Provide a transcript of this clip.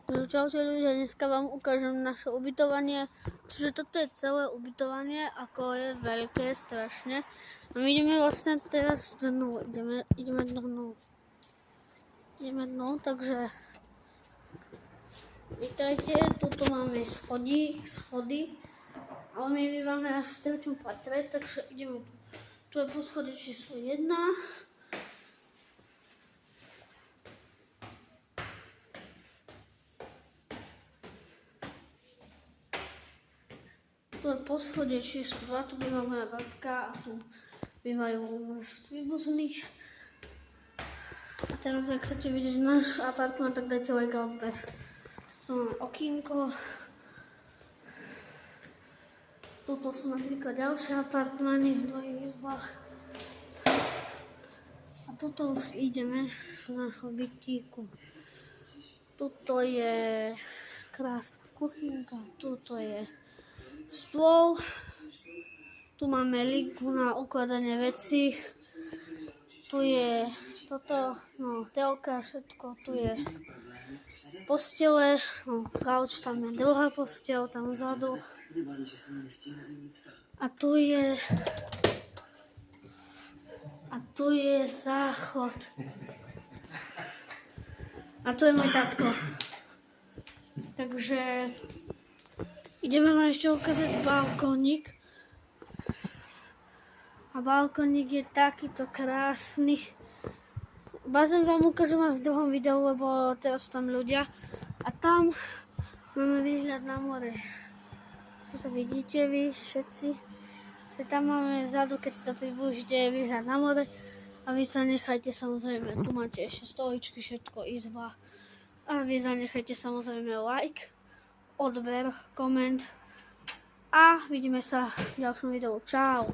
Čaute ľudia, dneska vám ukážem naše ubytovanie. Čiže toto je celé ubytovanie, ako je veľké strašne. A my ideme vlastne teraz dnu, ideme dnu, takže vítajte, tuto máme schody, ale my bývame až v 3. patre, takže ideme tu. Tu je poschodie číslo 1. Tu je poschodie číslo 2, tu býva moja babka a tu bývajú príbuzní. A teraz, ak chcete vidieť náš apartment, tak dajte like a odber. Tu máme okýnko. Tuto sú napríklad ďalšie apartmány v dvojich izbách. A tuto už ideme z nášho bytíku. Tuto je krásna kuchynka, tuto je stôl, tu máme linku na ukladanie vecí, tu je toto, telka, všetko, tu je postele, gauč, tam je druhá posteľ, tam vzadu. A tu je záchod. A tu je môj tatko. Takže ideme vám ešte ukázať balkónik. A balkónik je takýto krásny. Bazén vám ukážem aj v druhom videu, lebo teraz sú tam ľudia. A tam máme výhľad na more. To vidíte vy všetci. Tam máme vzadu, keď sa to priblížite, výhľad na more. A vy sa nechajte samozrejme, tu máte ešte stoličky, všetko, izba. A vy zanechajte samozrejme like, odber, koment a vidíme sa v ďalšom videu. Čau!